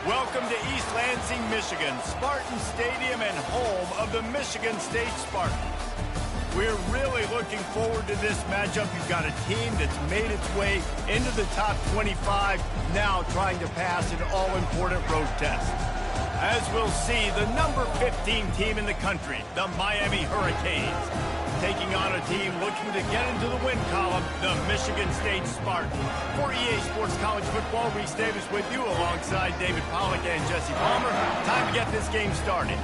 Welcome to East Lansing, Michigan, Spartan Stadium and home of the Michigan State Spartans. We're really looking forward to this matchup. You've got a team that's made its way into the top 25, now trying to pass an all-important road test. As we'll see, the number 15 team in the country, the Miami Hurricanes, taking on a team looking to get into the win column, the Michigan State Spartans. For EA Sports College Football, Reese Davis with you alongside David Pollack and Jesse Palmer. Time to get this game started.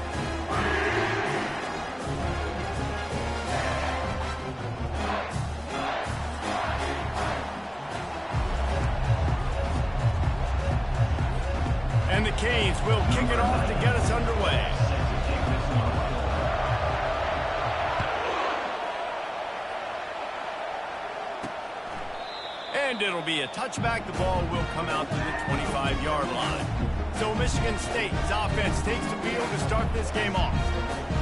And the Canes will kick it off to get us underway. And it'll be a touchback. The ball will come out to the 25-yard line. So Michigan State's offense takes the field to start this game off.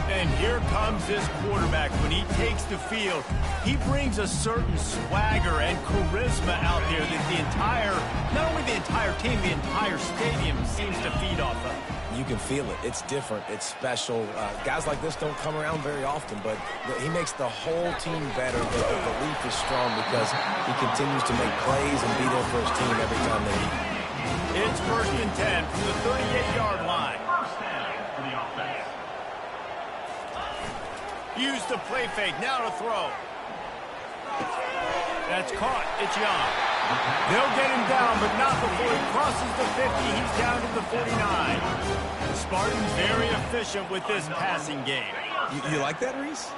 And here comes this quarterback. When he takes the field, he brings a certain swagger and charisma out there that the entire, not only the entire team, the entire stadium seems to feed off of. You can feel it. It's different. It's special. Guys like this don't come around very often, but he makes the whole team better. The belief is strong because he continues to make plays and be there for his team every time they need him. It's 1st and 10 from the 38-yard line. Use the play fake. Now to throw. That's caught. It's Young. They'll get him down, but not before he crosses the 50. He's down to the 49. The Spartans very efficient with this passing game. You like that, Reese?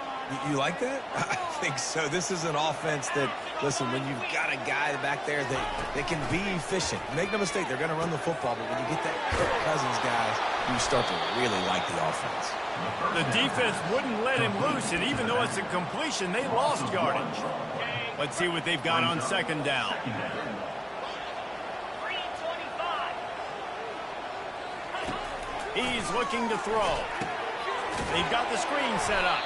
You like that? I think so. This is an offense that, listen, when you've got a guy back there that can be efficient. Make no mistake, they're going to run the football, but when you get that Kirk Cousins guys, you start to really like the offense. The defense wouldn't let him loose, and even though it's a completion, they lost yardage. Let's see what they've got on 2nd down. He's looking to throw. They've got the screen set up.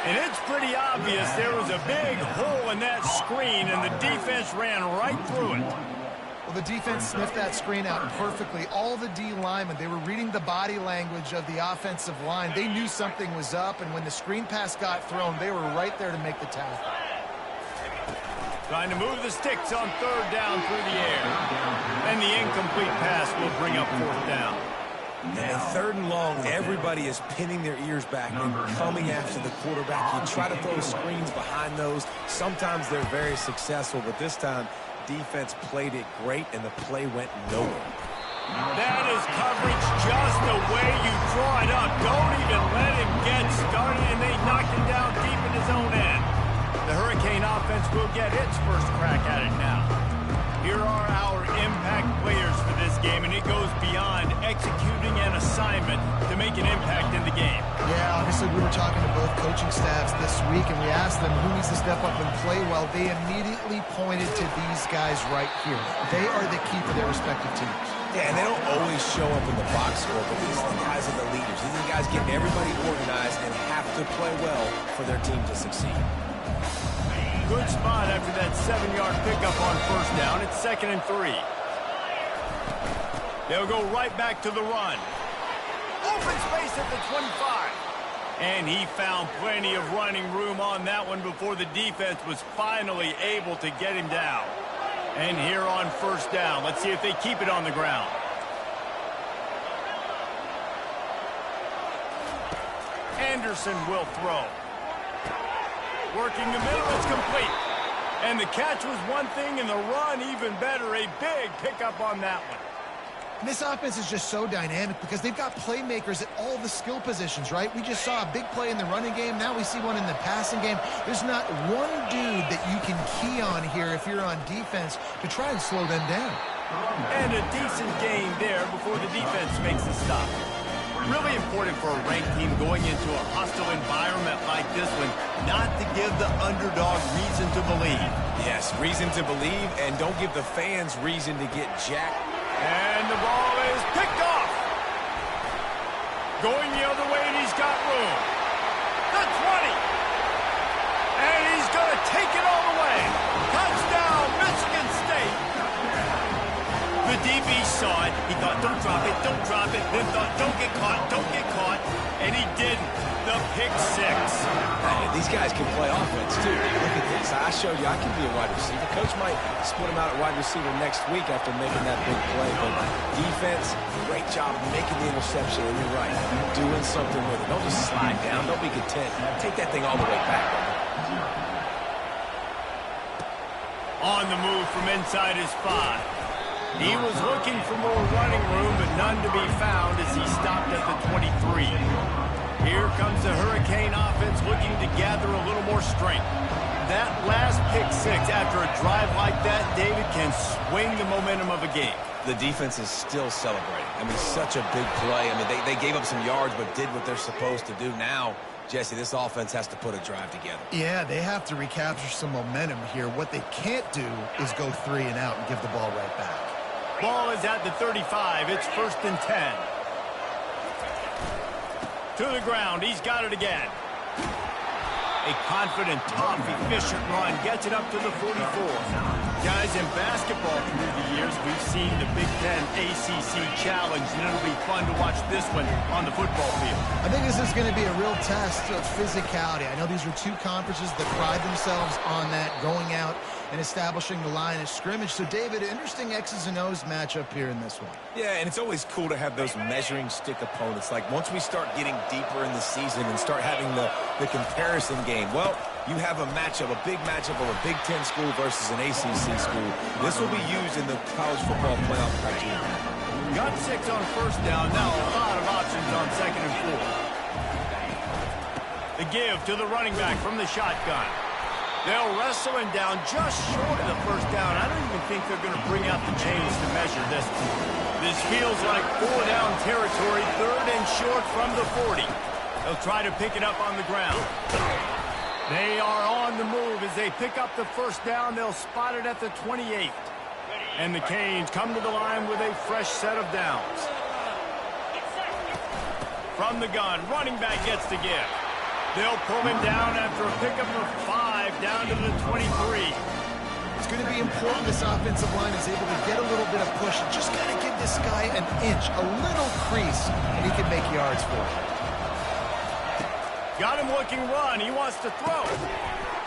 And it's pretty obvious there was a big hole in that screen, and the defense ran right through it. Well, the defense sniffed that screen out perfectly. All the D linemen, they were reading the body language of the offensive line. They knew something was up, and when the screen pass got thrown, they were right there to make the tackle. Trying to move the sticks on 3rd down through the air. And the incomplete pass will bring up 4th down. And 3rd and long, everybody is pinning their ears back and coming after the quarterback. You try to throw screens behind those. Sometimes they're very successful, but this time, defense played it great, and the play went nowhere. That is coverage just the way you draw it up. Don't even let him get started, and they knocked him down deep in his own end. The Hurricane offense will get its first crack at it now. Here are our impact players for this game, and it goes beyond executing an assignment to make an impact in the game. Yeah, obviously we were talking to both coaching staffs this week, and we asked them who needs to step up and play well. They immediately pointed to these guys right here. They are the key for their respective teams. Yeah, and they don't always show up in the box score, but these guys are the leaders. These are the guys getting everybody organized and have to play well for their team to succeed. Good spot after that 7-yard pickup on 1st down. It's 2nd and 3. They'll go right back to the run. Open space at the 25. And he found plenty of running room on that one before the defense was finally able to get him down. And here on 1st down, let's see if they keep it on the ground. Anderson will throw. Working the middle, it's complete. And the catch was one thing, and the run even better. A big pickup on that one. And this offense is just so dynamic because they've got playmakers at all the skill positions, right? We just saw a big play in the running game. Now we see one in the passing game. There's not one dude that you can key on here if you're on defense to try and slow them down. And a decent game there before the defense makes the stop. Really important for a ranked team going into a hostile environment like this one, not to give the underdog reason to believe. Yes, reason to believe, and don't give the fans reason to get jacked. And the ball is picked off. Going the other way, and he's got room. The 20. And he's going to take it all the way. Touchdown, Michigan State. The DB saw it. He thought, don't drop it, don't drop it. Then thought, don't get caught, don't get caught. And he didn't. The pick six. Hey, these guys can play offense, too. Look at this. I showed you I can be a wide receiver. Coach might split him out at wide receiver next week after making that big play. But defense, great job making the interception. And you're right. Doing something with it. Don't just slide down. Don't be content. Take that thing all the way back. On the move from inside his 5. He was looking for more running room, but none to be found as he stopped at the 23. Here comes the Hurricane offense looking to gather a little more strength. That last pick six after a drive like that, David, can swing the momentum of a game. The defense is still celebrating. I mean, such a big play. I mean, they gave up some yards but did what they're supposed to do. Now, Jesse, this offense has to put a drive together. Yeah, they have to recapture some momentum here. What they can't do is go 3 and out and give the ball right back. Ball is at the 35. It's 1st and 10. To the ground. He's got it again. A confident, tough, efficient run. Gets it up to the 44. Guys, in basketball through the years, we've seen the Big Ten ACC Challenge, and it'll be fun to watch this one on the football field. I think this is going to be a real test of physicality. I know these are two conferences that pride themselves on that, going out and establishing the line of scrimmage. So, David, interesting X's and O's matchup here in this one. Yeah, and it's always cool to have those measuring stick opponents. Like, once we start getting deeper in the season and start having the comparison game, well, you have a matchup, a big matchup of a Big Ten school versus an ACC school. This will be used in the college football playoff criteria. Got 6 on 1st down. Now a lot of options on 2nd and 4. The give to the running back from the shotgun. They'll wrestle him down just short of the 1st down. I don't even think they're going to bring out the chains to measure this. This feels like 4-down territory, 3rd and short from the 40. They'll try to pick it up on the ground. They are on the move as they pick up the 1st down. They'll spot it at the 28. And the Canes come to the line with a fresh set of downs. From the gun, running back gets the give. They'll pull him down after a pickup of 5 down to the 23. It's going to be important this offensive line is able to get a little bit of push. Just got to give this guy an inch, a little crease, and he can make yards for it. Got him looking run. He wants to throw.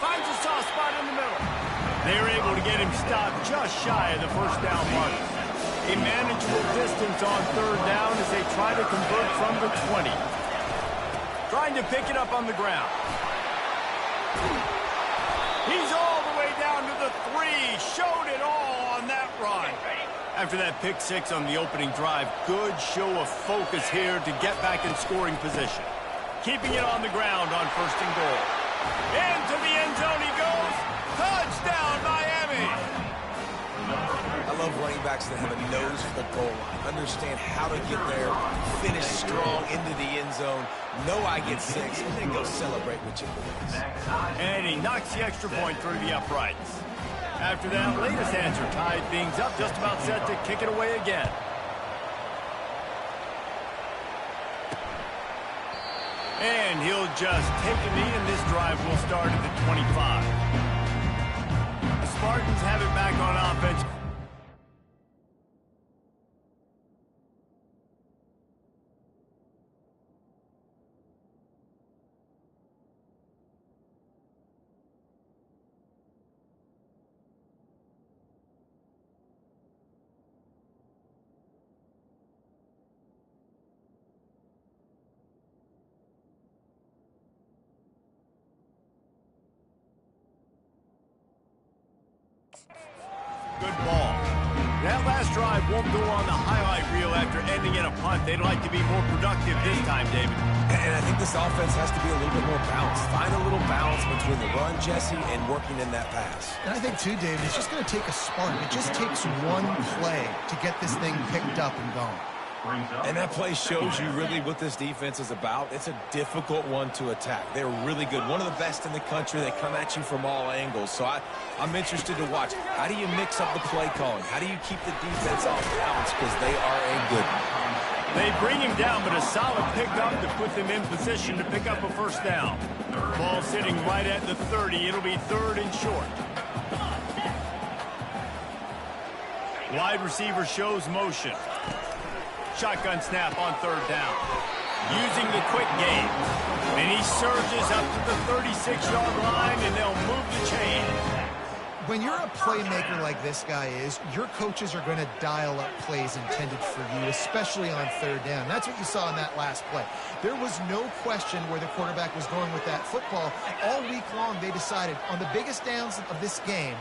Finds a soft spot in the middle. They're able to get him stopped just shy of the 1st down mark. A manageable distance on 3rd down as they try to convert from the 20. Trying to pick it up on the ground. He's all the way down to the 3. Showed it all on that run. After that pick 6 on the opening drive, good show of focus here to get back in scoring position. Keeping it on the ground on 1st and goal. Into the end zone he goes. Touchdown, Miami. I love running backs that have a nose for the goal line. Understand how to get there, finish strong into the end zone, know I get 6, and then go celebrate with your boys. And he knocks the extra point through the uprights. After that latest answer tied things up, just about set to kick it away again. And he'll just take a knee, and this drive will start at the 25. The Spartans have it back on offense. Good ball. That last drive won't go on the highlight reel after ending in a punt. They'd like to be more productive this time, David. And I think this offense has to be a little bit more balanced. Find a little balance between the run, Jesse, and working in that pass. And I think, too, David, it's just going to take a spark. It just takes one play to get this thing picked up and going. And that play shows you really what this defense is about. It's a difficult one to attack. They're really good. One of the best in the country. They come at you from all angles. So I'm interested to watch. How do you mix up the play calling? How do you keep the defense off balance? Because they are a good one. They bring him down, but a solid pickup to put them in position to pick up a 1st down. Ball sitting right at the 30. It'll be 3rd and short. Wide receiver shows motion. Shotgun snap on third down. Using the quick game. And he surges up to the 36-yard line, and they'll move the chain. When you're a playmaker like this guy is, your coaches are going to dial up plays intended for you, especially on third down. That's what you saw in that last play. There was no question where the quarterback was going with that football. All week long, they decided on the biggest downs of this game,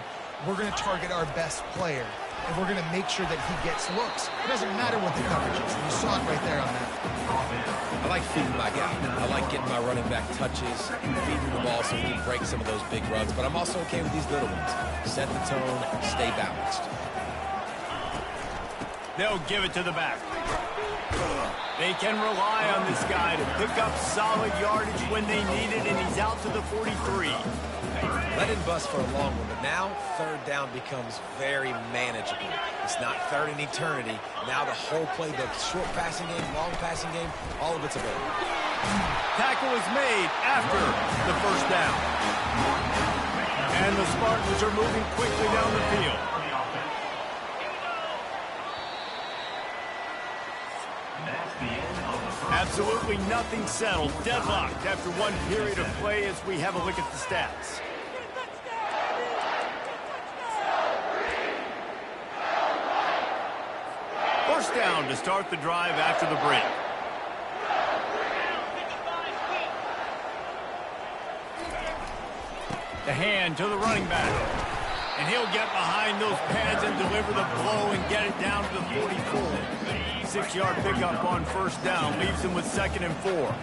we're going to target our best player, and we're going to make sure that he gets looks. It doesn't matter what the coverage is. You saw it right there on that. I like feeding my guy. I like getting my running back touches, feeding the ball so he can break some of those big runs. But I'm also okay with these little ones. Set the tone, stay balanced. They'll give it to the back. They can rely on this guy to pick up solid yardage when they need it, and he's out to the 43. Let him bust for a long one, but now third down becomes very manageable. It's not third in eternity. Now the whole playbook, short passing game, long passing game, all of it's available. Tackle is made after the first down. And the Spartans are moving quickly down the field. Absolutely nothing settled. Deadlocked after one period of play as we have a look at the stats. First down to start the drive after the break. The hand to the running back. And he'll get behind those pads and deliver the blow and get it down to the 44. 6-yard pickup on first down leaves him with 2nd and 4.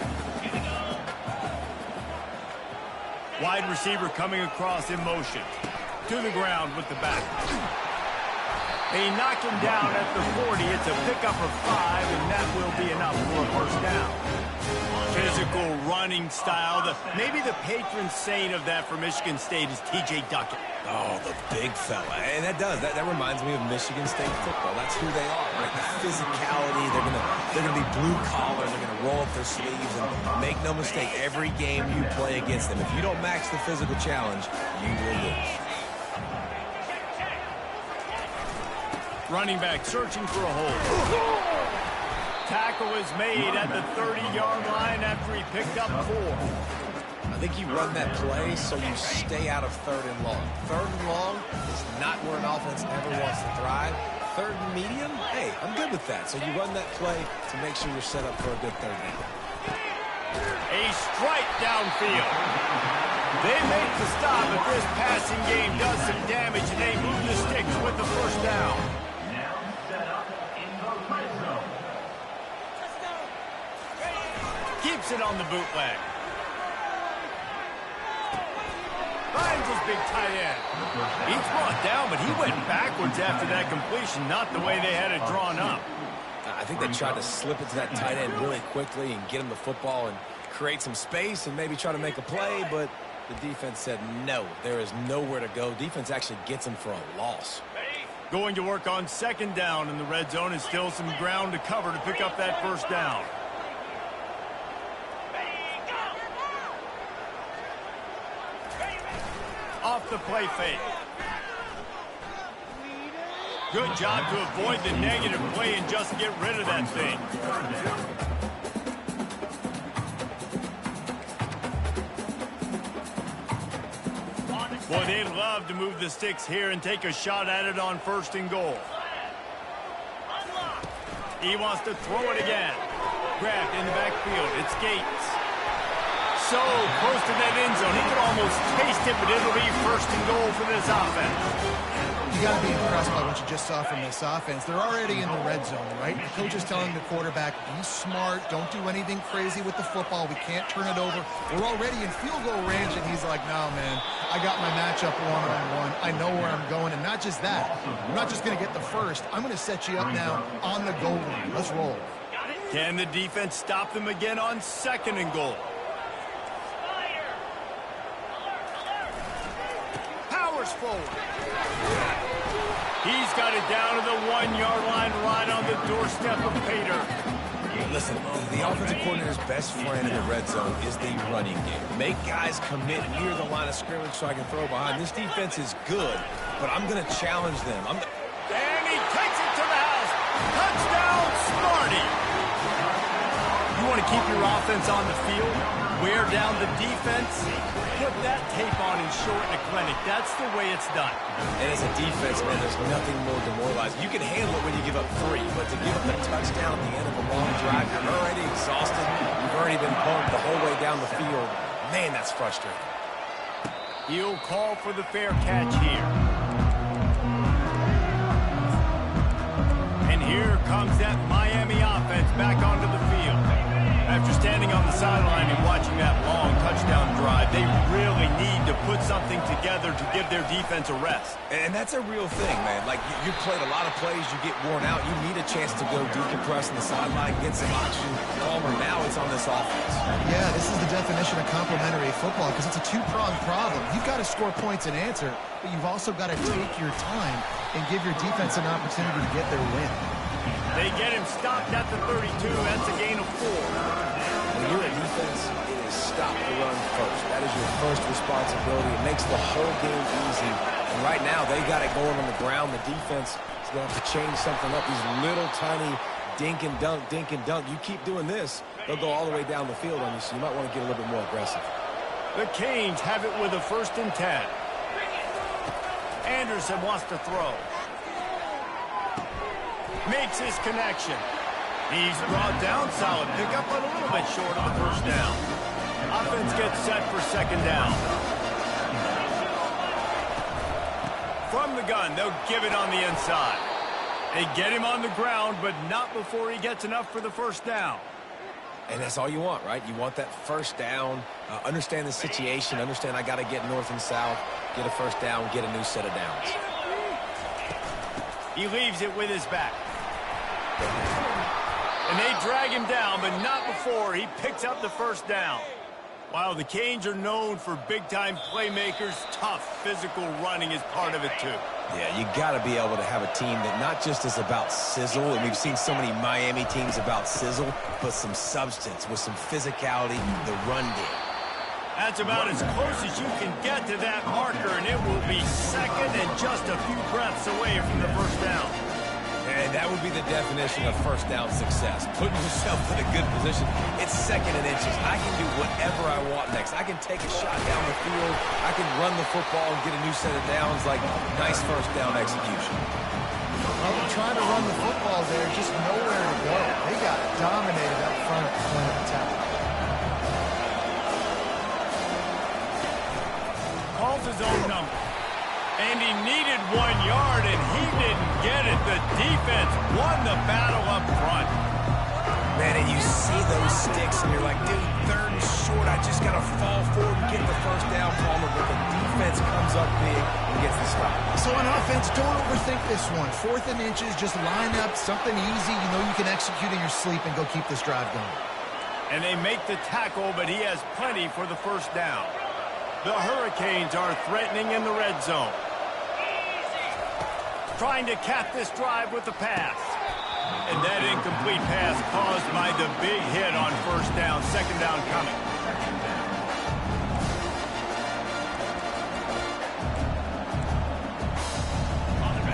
Wide receiver coming across in motion. To the ground with the back. They knock him down at the 40. It's a pickup of 5, and that will be enough for a first down. Physical running style. Maybe the patron saint of that for Michigan State is T.J. Duckett. Oh, the big fella. And that reminds me of Michigan State football. That's who they are, right? The physicality. They're gonna be blue collar. They're gonna roll up their sleeves, and make no mistake, every game you play against them, if you don't match the physical challenge, you will lose. Running back searching for a hole. Tackle is made at the 30-yard line after he picked up 4. I think you run that play so you stay out of third and long. Third and long is not where an offense ever wants to thrive. Third and medium, hey, I'm good with that. So you run that play to make sure you're set up for a good third down. A strike downfield. They make the stop, but this passing game does some damage, and they move the sticks with the first down. Keeps it on the bootleg. Finds his big tight end. He's brought down, but he went backwards after that completion, not the way they had it drawn up. I think they tried to slip it to that tight end really quickly and get him the football and create some space and maybe try to make a play, but the defense said no, there is nowhere to go. Defense actually gets him for a loss. Going to work on 2nd down in the red zone, and still some ground to cover to pick up that first down. Off the play fake. Good job to avoid the negative play and just get rid of that thing. Boy, they'd love to move the sticks here and take a shot at it on 1st and goal. He wants to throw it again. Grabbed in the backfield. It's Gates. So close to that end zone. He could almost taste it, but it'll be 1st and goal for this offense. You got to be impressed by what you just saw from this offense. They're already in the red zone, right? The coach is telling the quarterback, be smart, don't do anything crazy with the football. We can't turn it over. We're already in field goal range, and he's like, no, man, I got my matchup one-on-one. I know where I'm going, and not just that. I'm not just going to get the first. I'm going to set you up now on the goal line. Let's roll. Can the defense stop them again on 2nd and goal? Powers forward. He's got it down to the 1-yard line right on the doorstep of Pater. Listen, the offensive coordinator's best friend in the red zone is the running game. Make guys commit near the line of scrimmage so I can throw behind. This defense is good, but I'm going to challenge them. And he takes offense on the field, wear down the defense, put that tape on and show it in a clinic. That's the way it's done. And as a defense, man, there's nothing more demoralizing. You can handle it when you give up 3, but to give up a touchdown at the end of a long drive, you're already exhausted. You've already been pumped the whole way down the field. Man, that's frustrating. He'll call for the fair catch here. And here comes that Miami offense back onto the field. After standing on the sideline and watching that long touchdown drive, they really need to put something together to give their defense a rest. And that's a real thing, man. Like, you played a lot of plays, you get worn out. You need a chance to go decompress on the sideline, get some oxygen, calmer. Now it's on this offense. Yeah, this is the definition of complementary football because it's a two-pronged problem. You've got to score points and answer, but you've also got to take your time and give your defense an opportunity to get their win. They get him stopped at the 32. That's a gain of 4. When you're a defense, it is stop the run first. That is your first responsibility. It makes the whole game easy. And right now, they got it going on the ground. The defense is going to have to change something up. These little tiny dink and dunk, dink and dunk. You keep doing this, they'll go all the way down the field on you, so you might want to get a little bit more aggressive. The Canes have it with a 1st and 10. Anderson wants to throw. Makes his connection. He's brought down, solid pickup, but a little bit short of the 1st down. Offense gets set for 2nd down. From the gun, they'll give it on the inside. They get him on the ground, but not before he gets enough for the 1st down. And that's all you want, right? You want that 1st down, understand the situation, understand I got to get north and south, get a 1st down, get a new set of downs. He leaves it with his back. And they drag him down, but not before he picks up the 1st down. While the Canes are known for big-time playmakers, tough physical running is part of it too. Yeah, you got to be able to have a team that not just is about sizzle, and we've seen so many Miami teams about sizzle, but some substance with some physicality, the run game. That's about as close as you can get to that marker, and it will be 2nd and just a few breaths away from the 1st down. And that would be the definition of 1st down success. Putting yourself in a good position. It's 2nd and inches. I can do whatever I want next. I can take a shot down the field. I can run the football and get a new set of downs. Like, nice 1st down execution. Well, trying to run the football there, just nowhere to go. They got dominated up front at the point of attack. Calls his own number. And he needed 1 yard, and he didn't get it. The defense won the battle up front. Man, and you see those sticks, and you're like, dude, 3rd and short. I just got to fall forward and get the 1st down, Palmer. But the defense comes up big and gets the stop. So on offense, don't overthink this one. 4th and inches, just line up something easy. You know you can execute in your sleep and go keep this drive going. And they make the tackle, but he has plenty for the 1st down. The Hurricanes are threatening in the red zone. Trying to cap this drive with the pass. And that incomplete pass caused by the big hit on 1st down, 2nd down coming.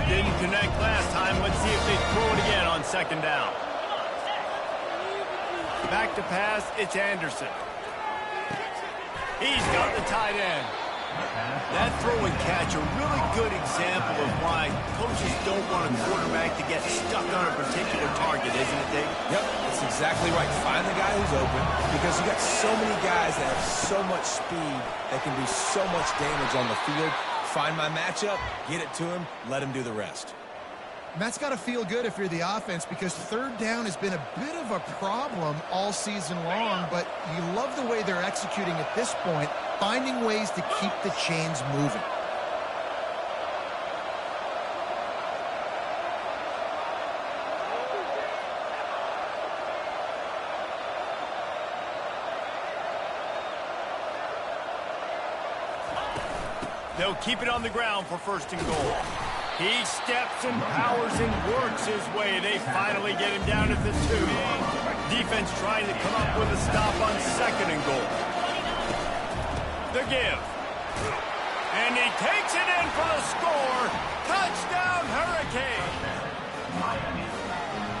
Didn't connect last time. Let's see if they throw it again on 2nd down. Back to pass, it's Anderson. He's got the tight end. That throw and catch, a really good example of why coaches don't want a quarterback to get stuck on a particular target, isn't it, Dave? Yep, that's exactly right. Find the guy who's open, because you got so many guys that have so much speed that can do so much damage on the field. Find my matchup, get it to him, let him do the rest. And that's got to feel good if you're the offense, because 3rd down has been a bit of a problem all season long, but you love the way they're executing at this point, finding ways to keep the chains moving. They'll keep it on the ground for 1st and goal. He steps and powers and works his way. They finally get him down at the 2. Defense trying to come up with a stop on 2nd and goal. The give. And he takes it in for the score. Touchdown, Hurricane.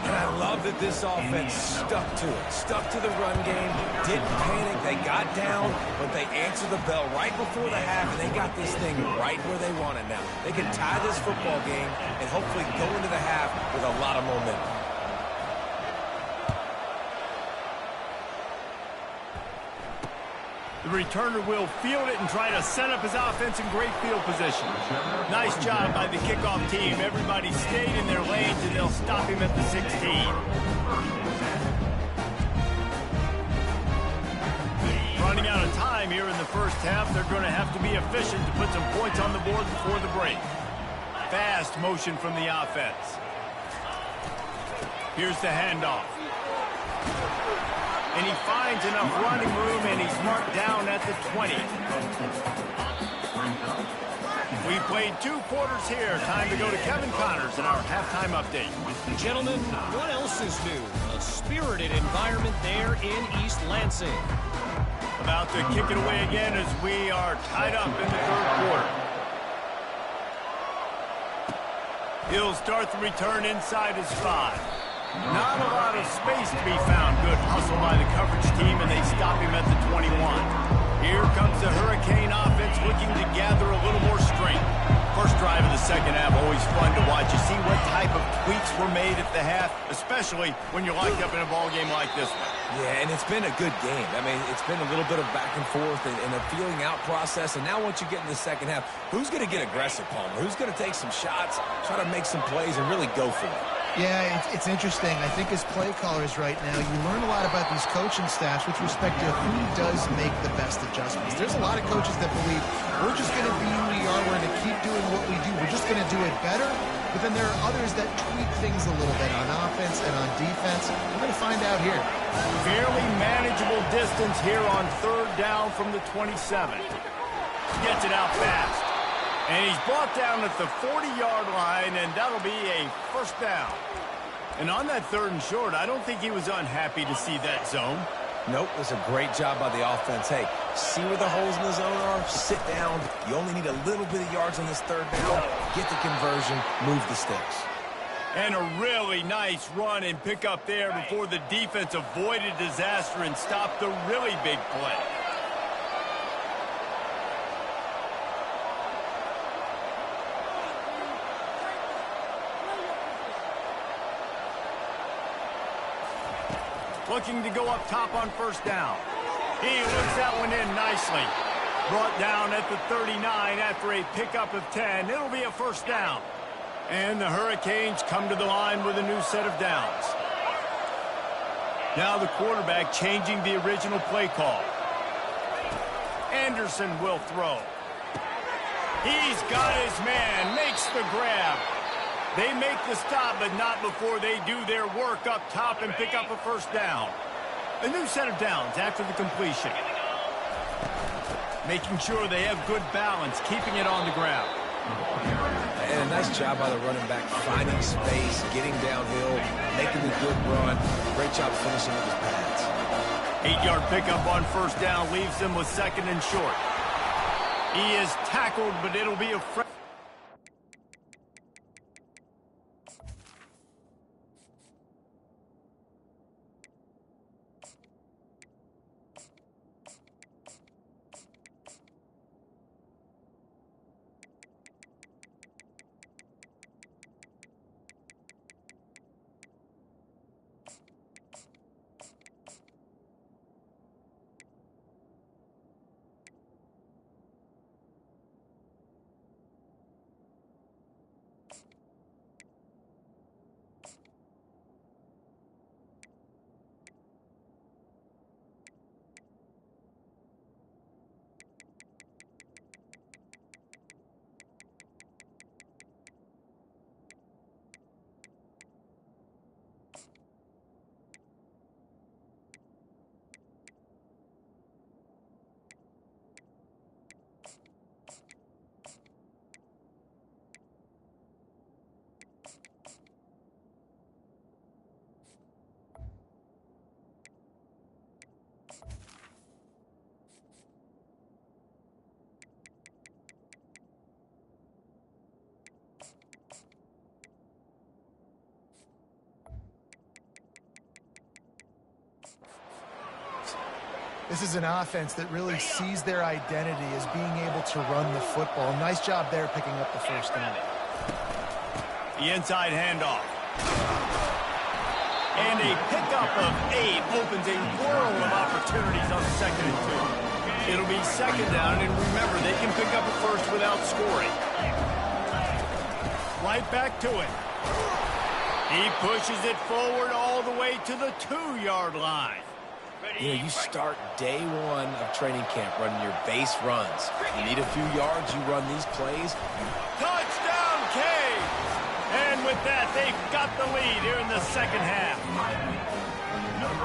And I love that this offense stuck to it, stuck to the run game, didn't panic. They got down, but they answered the bell right before the half, and they got this thing right where they want it now. They can tie this football game and hopefully go into the half with a lot of momentum. The returner will field it and try to set up his offense in great field position. Nice job by the kickoff team. Everybody stayed in their lanes, and they'll stop him at the 16. Running out of time here in the first half. They're going to have to be efficient to put some points on the board before the break. Fast motion from the offense. Here's the handoff. And he finds enough running room, and he's marked down at the 20. We played 2 quarters here. Time to go to Kevin Connors in our halftime update. Gentlemen, what else is new? A spirited environment there in East Lansing. About to kick it away again as we are tied up in the 3rd quarter. He'll start the return inside his 5. Not a lot of space to be found. Good hustle by the coverage team, and they stop him at the 21. Here comes the Hurricane offense looking to gather a little more strength. First drive of the second half, always fun to watch. You see what type of tweaks were made at the half, especially when you're locked up in a ball game like this one. Yeah, and it's been a good game. I mean, it's been a little bit of back and forth and a feeling out process. And now once you get in the second half, who's going to get aggressive, Palmer? Who's going to take some shots, try to make some plays, and really go for it? Yeah, it's interesting. I think as play callers right now, you learn a lot about these coaching staffs with respect to who does make the best adjustments. There's a lot of coaches that believe we're just going to be who we are. We're going to keep doing what we do. We're just going to do it better. But then there are others that tweak things a little bit on offense and on defense. We're going to find out here. Fairly manageable distance here on 3rd down from the 27. Gets it out fast. And he's brought down at the 40-yard line, and that'll be a first down. And on that 3rd and short, I don't think he was unhappy to see that zone. Nope, it was a great job by the offense. Hey, see where the holes in the zone are, sit down. You only need a little bit of yards on this 3rd down. Get the conversion, move the sticks. And a really nice run and pick up there before the defense avoided disaster and stopped the really big play. Looking to go up top on 1st down. He looks that one in nicely. Brought down at the 39 after a pickup of 10. It'll be a first down. And the Hurricanes come to the line with a new set of downs. Now the quarterback changing the original play call. Anderson will throw. He's got his man, makes the grab. They make the stop, but not before they do their work up top and pick up a first down. A new set of downs after the completion. Making sure they have good balance, keeping it on the ground. And a nice job by the running back, finding space, getting downhill, making a good run. Great job finishing with his pads. 8-yard pickup on 1st down leaves them with 2nd and short. He is tackled, but it'll be a This is an offense that really sees their identity as being able to run the football. Nice job there picking up the first down. The inside handoff. And a pickup of 8 opens a world of opportunities on 2nd and 2. It'll be 2nd down, and remember, they can pick up a first without scoring. Right back to it. He pushes it forward all the way to the 2-yard line. You know, you start day one of training camp running your base runs. You need a few yards, you run these plays. Touchdown, Cade! And with that, they've got the lead here in the second half.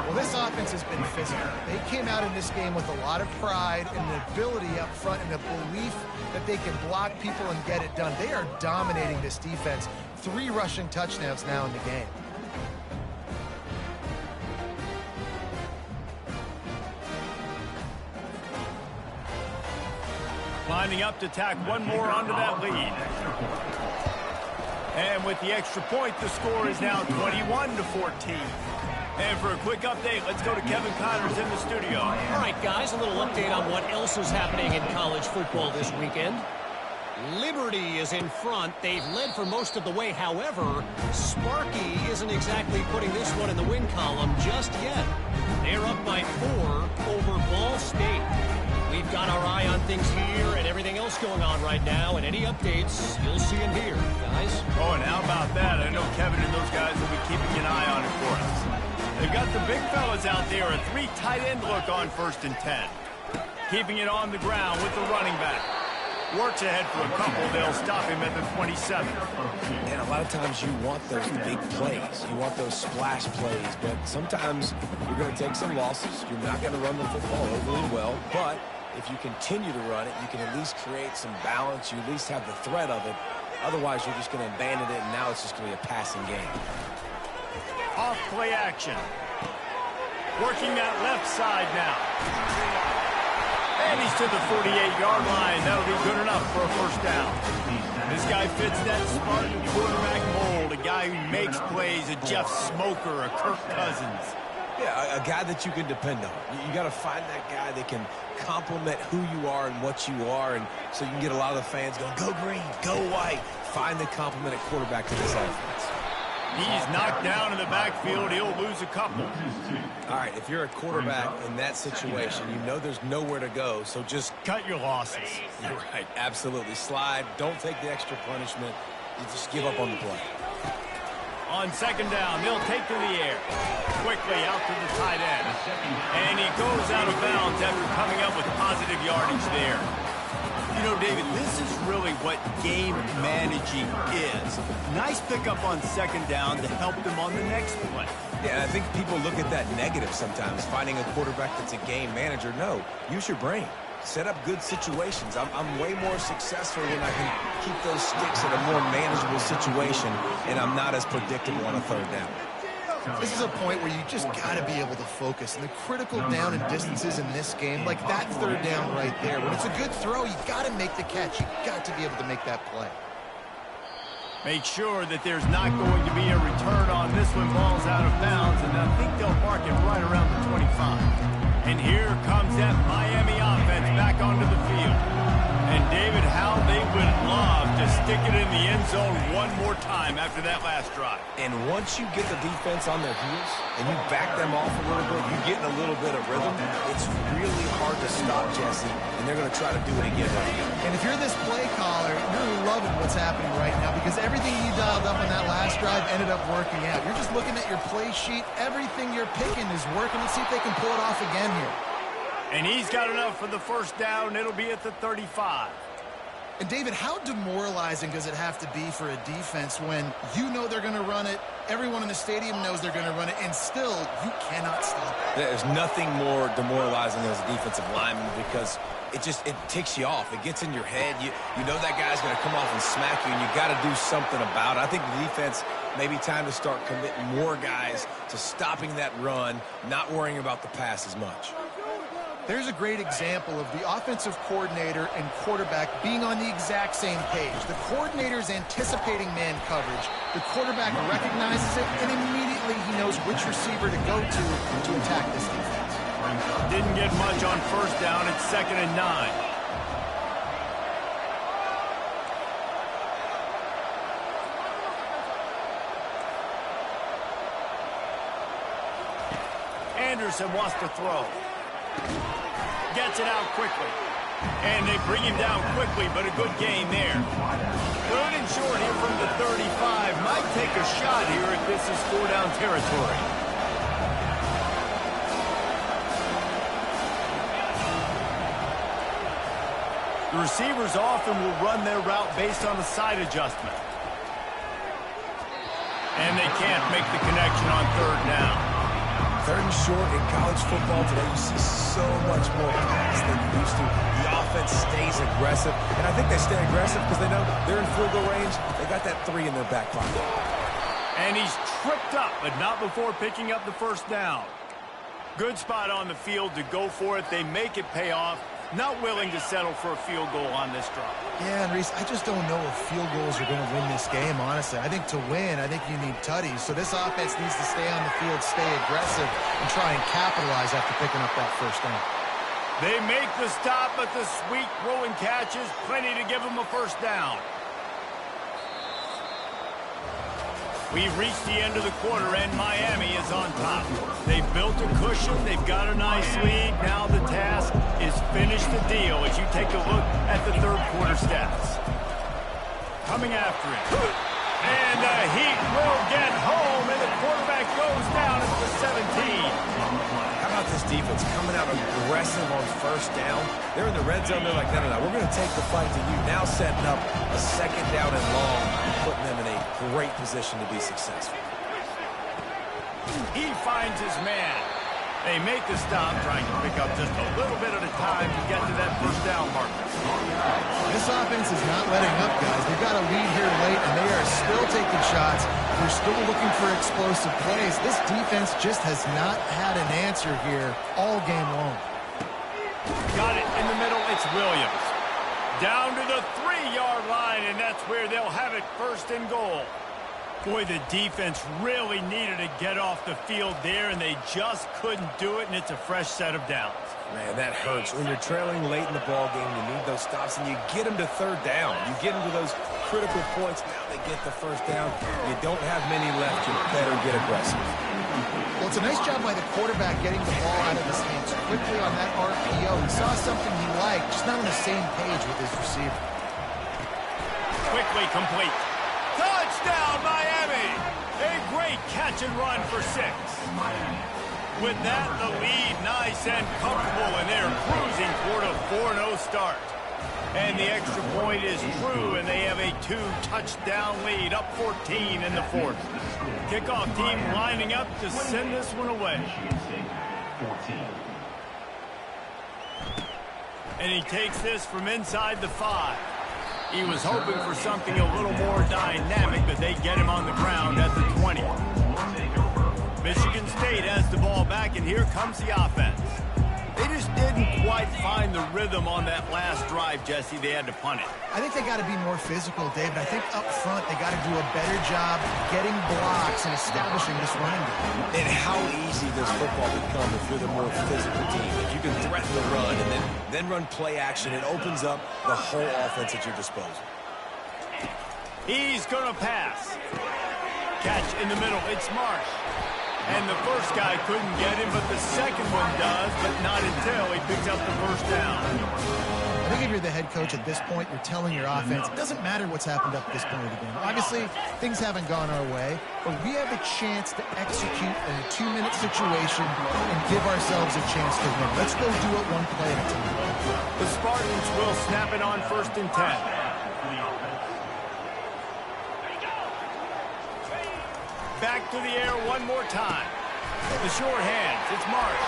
Well, this offense has been physical. They came out in this game with a lot of pride and the ability up front and the belief that they can block people and get it done. They are dominating this defense. 3 rushing touchdowns now in the game. Lining up to tack one more onto that lead. And with the extra point, the score is now 21-14. And for a quick update, let's go to Kevin Connors in the studio. All right, guys, a little update on what else is happening in college football this weekend. Liberty is in front. They've led for most of the way. However, Sparky isn't exactly putting this one in the win column just yet. They're up by 4 over Ball State. We've got our eye on things here and everything else going on right now, and any updates you'll see and hear, guys. Oh, and how about that? I know Kevin and those guys will be keeping an eye on it for us. They've got the big fellas out there, a 3 tight end look on 1st and 10. Keeping it on the ground with the running back. Works ahead for a couple. They'll stop him at the 27. And a lot of times you want those big plays. You want those splash plays, but sometimes you're going to take some losses. You're not going to run the football overly well, but if you continue to run it, you can at least create some balance. You at least have the threat of it. Otherwise, you're just going to abandon it, and now it's just going to be a passing game. Off play action. Working that left side now. And he's to the 48-yard line. That'll be good enough for a first down. This guy fits that Spartan quarterback mold. A guy who makes plays, a Jeff Smoker, a Kirk Cousins. Yeah, a guy that you can depend on. You got to find that guy that can complement who you are and what you are, and so you can get a lot of the fans going, go green, go white. Find the complement at quarterback to this offense. He's knocked down in the backfield. He'll lose a couple. All right, if you're a quarterback in that situation, you know there's nowhere to go, so just cut your losses. You're right, absolutely. Slide, don't take the extra punishment. You just give up on the play. On 2nd down, they'll take to the air. Quickly out to the tight end. And he goes out of bounds after coming up with positive yardage there. You know, David, this is really what game managing is. Nice pickup on 2nd down to help them on the next play. Yeah, I think people look at that negative sometimes, finding a quarterback that's a game manager. No, use your brain. Set up good situations. I'm way more successful when I can keep those sticks in a more manageable situation, and I'm not as predictable on a 3rd down. This is a point where you just got to be able to focus. And the critical down and distances in this game, like that 3rd down right there, when it's a good throw, you got to make the catch. You got to be able to make that play. Make sure that there's not going to be a return on this one. Ball's out of bounds, and I think they'll mark it right around the 25. And here comes that Miami offense back onto the field. And David, how they would love to stick it in the end zone one more time after that last drive. And once you get the defense on their heels and you back them off a little bit, you get in a little bit of rhythm, it's really hard to stop, Jesse, and they're going to try to do it again right here. And if you're this play caller, you're loving what's happening right now because everything you dialed up on that last drive ended up working out. You're just looking at your play sheet. Everything you're picking is working. Let's see if they can pull it off again here. And he's got enough for the first down. It'll be at the 35. And, David, how demoralizing does it have to be for a defense when you know they're going to run it, everyone in the stadium knows they're going to run it, and still you cannot stop it? There's nothing more demoralizing as a defensive lineman because it ticks you off. It gets in your head. You know that guy's going to come off and smack you, and you got to do something about it. I think the defense may be time to start committing more guys to stopping that run, not worrying about the pass as much. There's a great example of the offensive coordinator and quarterback being on the exact same page. The coordinator's anticipating man coverage. The quarterback recognizes it, and immediately he knows which receiver to go to attack this defense. Didn't get much on first down. It's 2nd and 9. Anderson wants to throw. Gets it out quickly. And they bring him down quickly, but a good gain there. 3rd and short here from the 35. Might take a shot here if this is 4-down territory. The receivers often will run their route based on a side adjustment. And they can't make the connection on 3rd down. 3rd and short in college football today, you see so much more pass than you used to. The offense stays aggressive, and I think they stay aggressive because they know they're in field goal range. They got that 3 in their back pocket. And he's tripped up, but not before picking up the 1st down. Good spot on the field to go for it. They make it pay off. Not willing to settle for a field goal on this drive. Yeah, and Reese, I just don't know if field goals are going to win this game, honestly. I think to win, I think you need tutties. So this offense needs to stay on the field, stay aggressive, and try and capitalize after picking up that 1st down. They make the stop, but the sweet throw and catch is plenty to give them a 1st down. We've reached the end of the quarter, and Miami is on top. They've built a cushion. They've got a nice lead. Now the task is finish the deal as you take a look at the 3rd quarter stats. Coming after it. And the Heat will get home, and the quarterback goes down at the 17. How about this defense coming out aggressive on 1st down? They're in the red zone. They're like, no, we're going to take the fight to you. Now setting up a 2nd down and long, putting them in a great position to be successful. He finds his man. They make the stop, trying to pick up just a little bit at a time to get to that 1st down marker. This offense is not letting up, guys. They've got a lead here late, and they are still taking shots. They're still looking for explosive plays. This defense just has not had an answer here all game long. Got it in the middle. It's Williams. Down to the 3-yard line, and that's where they'll have it 1st and goal. Boy, the defense really needed to get off the field there, and they just couldn't do it, and it's a fresh set of downs. Man, that hurts. When you're trailing late in the ball game, you need those stops, and you get them to 3rd down. You get them to those critical points. Now they get the 1st down. You don't have many left. You better get aggressive. Well, it's a nice job by the quarterback getting the ball out of his hands quickly on that RPO. He saw something he liked, just not on the same page with his receiver. Quickly complete. Touchdown, Miami! A great catch and run for 6. With that, the lead nice and comfortable, and they're cruising toward a 4-0 start. And the extra point is true, and they have a 2-touchdown lead, up 14 in the 4th. Kickoff team lining up to send this one away. And he takes this from inside the 5. He was hoping for something a little more dynamic, but they get him on the ground at the 20. Michigan State has the ball back, and here comes the offense. They just didn't quite find the rhythm on that last drive, Jesse. They had to punt it. I think they got to be more physical, David. I think up front they got to do a better job getting blocks and establishing this running game. And how easy does football become if you're the more physical team? If you can threaten the run and then run play action, it opens up the whole offense at your disposal. He's going to pass. Catch in the middle. It's Marsh. And the first guy couldn't get him, but the second one does, but not until he picks up the 1st down. I think if you're the head coach at this point, you're telling your offense, it doesn't matter what's happened up to this point of the game. Obviously, things haven't gone our way, but we have a chance to execute in a 2-minute situation and give ourselves a chance to win. Let's go do it one play at a time. The Spartans will snap it on 1st and 10. Back to the air one more time. The short hands. It's Marsh.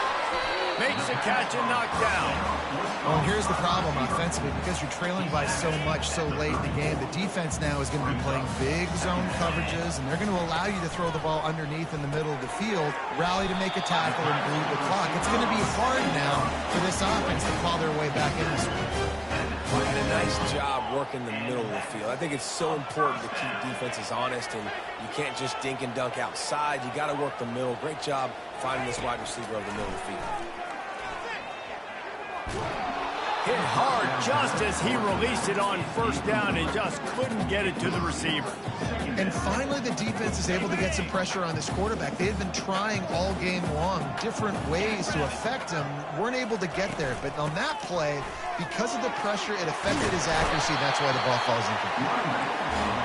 Makes a catch and knocked down. Well, here's the problem offensively. Because you're trailing by so much so late in the game, the defense now is going to be playing big zone coverages, and they're going to allow you to throw the ball underneath in the middle of the field, rally to make a tackle, and bleed the clock. It's going to be hard now for this offense to claw their way back in this one. And a nice job working the middle of the field. I think it's so important to keep defenses honest, and you can't just dink and dunk outside. You got to work the middle. Great job finding this wide receiver over the middle of the field. Hit hard just as he released it on first down and just couldn't get it to the receiver. And finally, the defense is able to get some pressure on this quarterback. They had been trying all game long different ways to affect him. Weren't able to get there. But on that play, because of the pressure, it affected his accuracy. That's why the ball falls incomplete.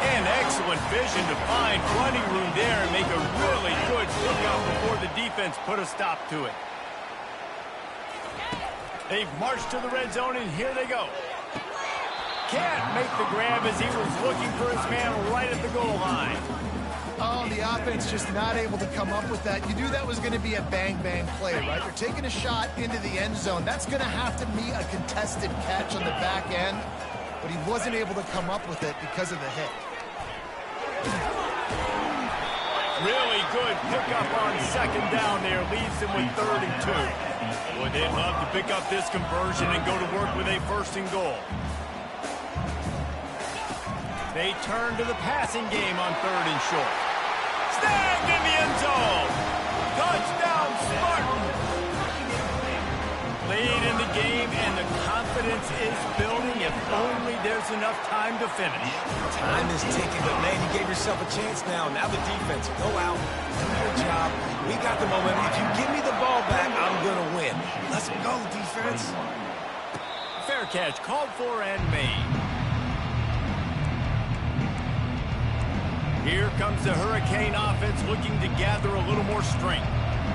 And excellent vision to find running room there and make a really good pickup before the defense put a stop to it. They've marched to the red zone, and here they go. Can't make the grab as he was looking for his man right at the goal line. Oh, the offense just not able to come up with that. You knew that was going to be a bang-bang play, right? You're taking a shot into the end zone. That's going to have to be a contested catch on the back end, but he wasn't able to come up with it because of the hit. Really good pickup on second down there. Leaves them with 3rd and 2. Boy, they'd love to pick up this conversion and go to work with a 1st and goal. They turn to the passing game on 3rd and short. Snagged in the end zone. Touchdown, Spartans. Lead in the game, and the confidence is building if only there's enough time to finish. Time is ticking, but man, you gave yourself a chance now. Now the defense, go out, do your job. We got the momentum. If you give me the ball back, I'm going to win. Let's go, defense. Fair catch called for and made. Here comes the Hurricane offense looking to gather a little more strength.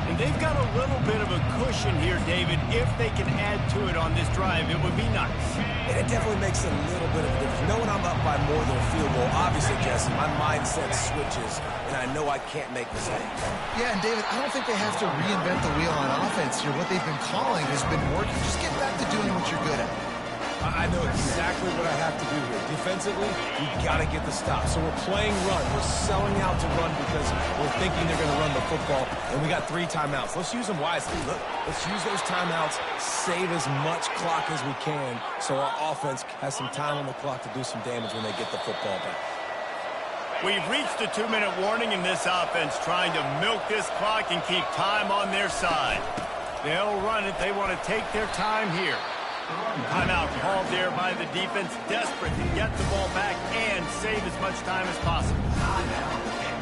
And they've got a little bit of a cushion here, David. If they can add to it on this drive, it would be nice. And it definitely makes a little bit of a difference. Knowing I'm up by more than a field goal, obviously, Jesse, my mindset switches, and I know I can't make mistakes. Yeah, and David, I don't think they have to reinvent the wheel on offense here. What they've been calling has been working. Just get back to doing what you're good at. I know exactly what I have to do here. Defensively, we got to get the stop. So we're playing run. We're selling out to run because we're thinking they're going to run the football, and we got 3 timeouts. Let's use them wisely. Look, let's use those timeouts, save as much clock as we can so our offense has some time on the clock to do some damage when they get the football back. We've reached the 2-minute warning in this offense, trying to milk this clock and keep time on their side. They'll run it. They want to take their time here. Timeout called there by the defense, desperate to get the ball back and save as much time as possible.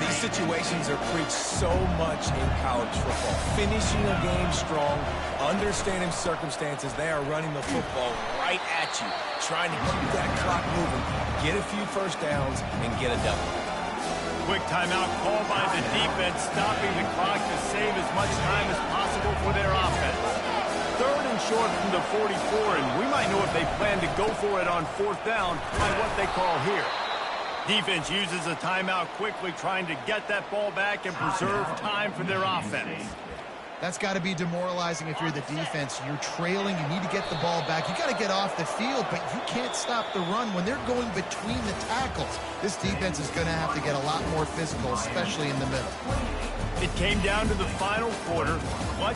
These situations are preached so much in college football. Finishing a game strong, understanding circumstances. They are running the football right at you, trying to keep that clock moving, get a few first downs, and get a double. Quick timeout called by the defense, stopping the clock to save as much time as possible for their offense. 3rd and short from the 44, and we might know if they plan to go for it on 4th down by what they call here. Defense uses a timeout quickly, trying to get that ball back and preserve time for their offense. That's got to be demoralizing if you're the defense. You're trailing. You need to get the ball back. You got to get off the field, but you can't stop the run when they're going between the tackles. This defense is going to have to get a lot more physical, especially in the middle. It came down to the final quarter. Clutch